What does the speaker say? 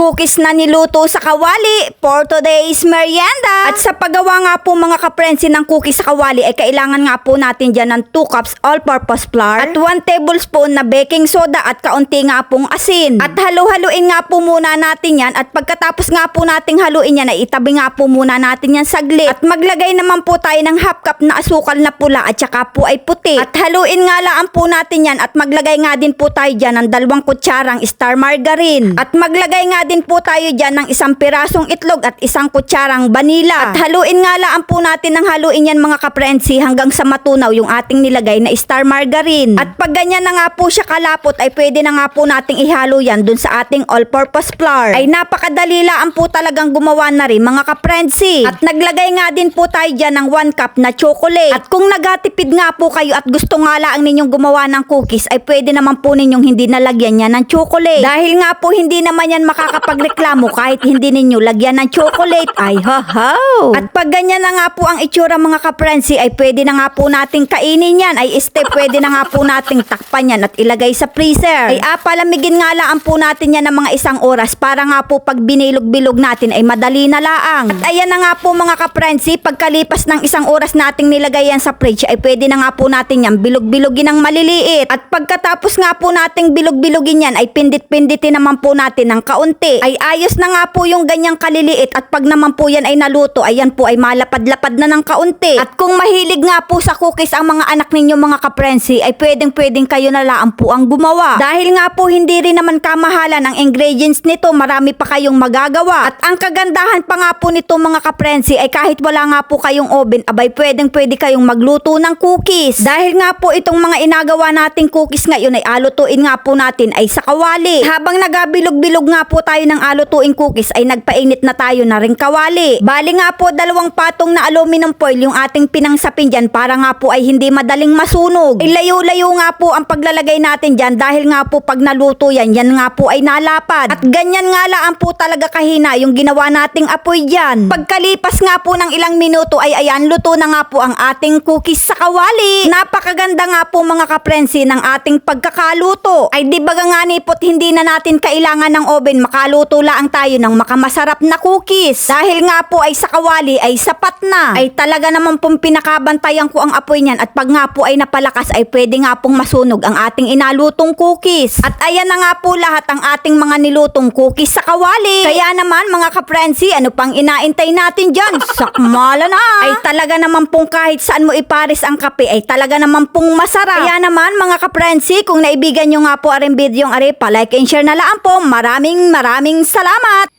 cookies na niluto sa kawali for today's merienda. At sa paggawa nga po mga kaprensi ng cookies sa kawali ay kailangan nga po natin dyan ng 2 cups all-purpose flour at 1 tablespoon na baking soda at kaunti nga pong asin. At halu-haluin nga po muna natin yan at pagkatapos nga po nating haluin yan ay itabi nga po muna natin yan saglit. At maglagay naman po tayo ng half cup na asukal na pula at saka po ay puti. At haluin nga lang po natin yan at maglagay nga din po tayo dyan ng 2 kutsarang star margarine. At maglagay nga din po tayo dyan ng 1 pirasong itlog at 1 kutsarang vanilla. At haluin nga lang po natin ng haluin yan mga kaprensi hanggang sa matunaw yung ating nilagay na star margarine. At pag ganyan na nga po siya kalapot ay pwede na nga po nating ihalo yan dun sa ating all-purpose flour. Ay napakadali lang po talagang gumawa na rin mga kaprensi. At naglagay nga din po tayo dyan ng 1 cup na chocolate. At kung nagatipid nga po kayo at gusto nga lang ninyong gumawa ng cookies ay pwede naman po ninyong hindi nalagyan yan ng chocolate. Dahil nga po hindi naman yan makakapagreklamo kahit hindi ninyo lagyan ng chocolate. Ay ho. At pag ganyan na nga po ang itsura mga kaprensi ay pwede na nga po nating kainin yan. Ay pwede na nga po nating takpan yan at ilagay sa freezer. Ay palamigin nga lang po natin yan ng mga 1 oras para nga po pag binilog-bilog natin ay madali na laang. At ayan na nga po mga kaprensi, pagkalipas ng 1 oras nating nilagay yan sa fridge ay pwede na nga po natin yan bilog-bilogin ng maliliit. At pagkatapos nga po nating bilog-bilogin yan ay pindit-pinditin naman po natin ng kaunti. Ay ayos na nga po yung ganyang kaliliit at pag naman po yan ay naluto ayan po ay malapad-lapad na ng kaunti. At kung mahilig nga po sa cookies ang mga anak ninyo mga kaprensi ay pwedeng kayo na lang po ang gumawa. Dahil nga po hindi rin naman kamahalan ang ingredients nito, marami pa kayong magagawa. At ang kagandahan pa nga po nito mga kaprensi ay kahit wala nga po kayong oven abay pwede kayong magluto ng cookies. Dahil nga po itong mga inagawa nating cookies ngayon ay alutuin nga po natin ay sa kawali. Habang nagabilog-bilog nga po tayo ng alutuing cookies ay nagpainit na tayo na ring kawali. Bali nga po 2 patong na aluminum foil yung ating pinangsapin dyan para nga po ay hindi madaling masunog. Ilayo-layo nga po ang paglalagay natin dyan dahil nga po pag naluto yan nga po ay nalapad. At ganyan nga lang po talaga kahina yung ginawa nating apoy dyan. Pagkalipas nga po ng ilang minuto ay ayan luto na nga po ang ating cookies sa kawali. Napakaganda nga po mga kaprensi ng ating pagkakaluto. Ay di baga nga nipot hindi na natin kailangan ng oven, makaluto lang tayo ng makamasarap na cookies. Dahil nga po ay sa kawali ay sapat na. Ay talaga naman pong pinakabantayan ko ang apoy niyan at pag nga po ay napalakas ay pwede nga pong masunog ang ating inalutong cookies. At ayan na nga po lahat ang ating mga nilutong cookies sa kawali. Kaya naman mga kaprensi, ano pang inaintay natin dyan? Sakmala na! Ay talaga naman pong kahit saan mo ipares ang kape ay talaga naman pong masarap. Kaya naman mga kaprensi, kung naibigan nyo nga po ang video ang are, like and share na lang po. Maraming salamat!